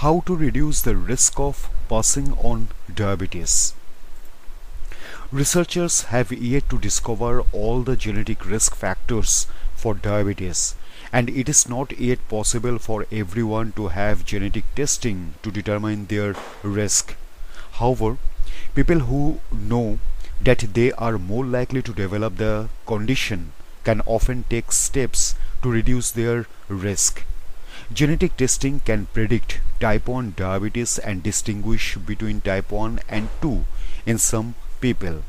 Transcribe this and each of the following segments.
How to reduce the risk of passing on diabetes? Researchers have yet to discover all the genetic risk factors for diabetes, and it is not yet possible for everyone to have genetic testing to determine their risk. However, people who know that they are more likely to develop the condition can often take steps to reduce their risk. Genetic testing can predict type 1 diabetes and distinguish between type 1 and 2 in some people.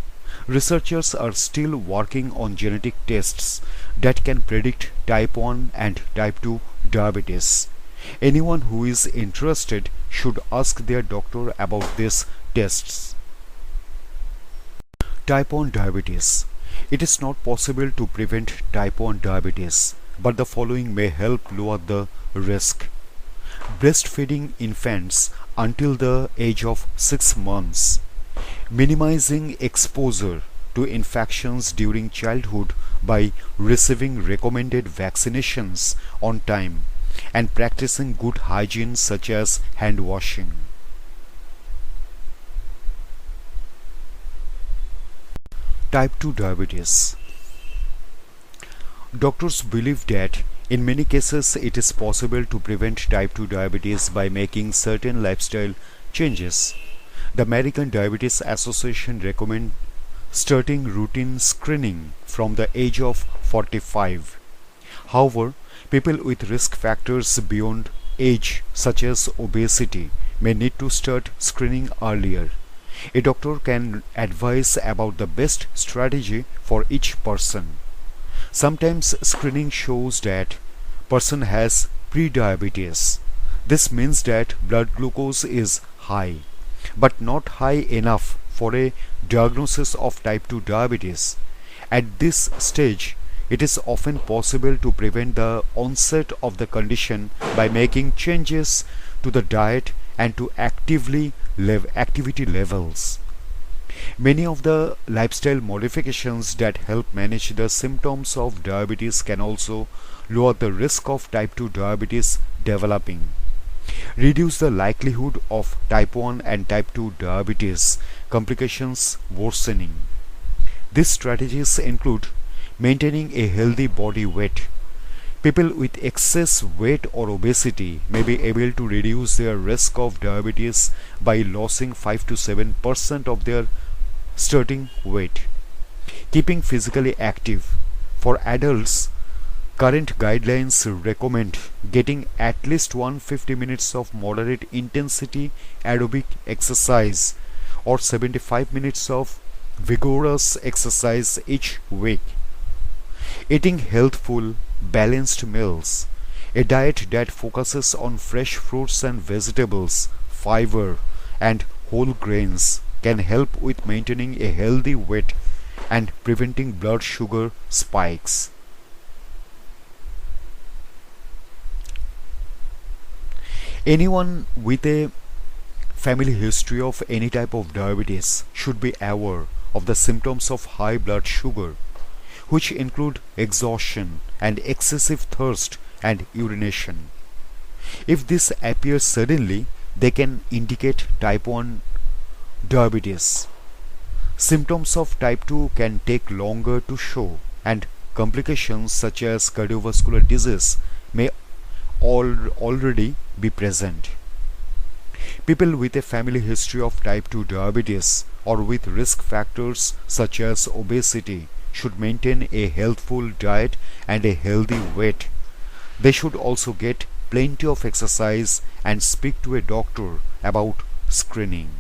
Researchers are still working on genetic tests that can predict type 1 and type 2 diabetes. Anyone who is interested should ask their doctor about these tests. Type 1 diabetes. It is not possible to prevent type 1 diabetes, but the following may help lower the risk. Breastfeeding infants until the age of 6 months. Minimizing exposure to infections during childhood by receiving recommended vaccinations on time and practicing good hygiene such as hand washing. Type 2 diabetes. Doctors believe that in many cases it is possible to prevent type 2 diabetes by making certain lifestyle changes. The American Diabetes Association recommends starting routine screening from the age of 45. However, people with risk factors beyond age such as obesity may need to start screening earlier. A doctor can advise about the best strategy for each person. Sometimes screening shows that person has pre-diabetes. This means that blood glucose is high, but not high enough for a diagnosis of type 2 diabetes. At this stage, it is often possible to prevent the onset of the condition by making changes to the diet and to activity levels. Many of the lifestyle modifications that help manage the symptoms of diabetes can also lower the risk of type 2 diabetes developing, reduce the likelihood of type 1 and type 2 diabetes complications worsening. These strategies include maintaining a healthy body weight. People with excess weight or obesity may be able to reduce their risk of diabetes by losing 5 to 7% of their starting weight. Keeping physically active. For adults, current guidelines recommend getting at least 150 minutes of moderate intensity aerobic exercise or 75 minutes of vigorous exercise each week. Eating healthful, balanced meals. A diet that focuses on fresh fruits and vegetables, fiber, and whole grains can help with maintaining a healthy weight and preventing blood sugar spikes. Anyone with a family history of any type of diabetes should be aware of the symptoms of high blood sugar, which include exhaustion and excessive thirst and urination. If this appears suddenly, they can indicate type 1 diabetes. Symptoms of type 2 can take longer to show, and complications such as cardiovascular disease may already be present. People with a family history of type 2 diabetes or with risk factors such as obesity should maintain a healthful diet and a healthy weight. They should also get plenty of exercise and speak to a doctor about screening.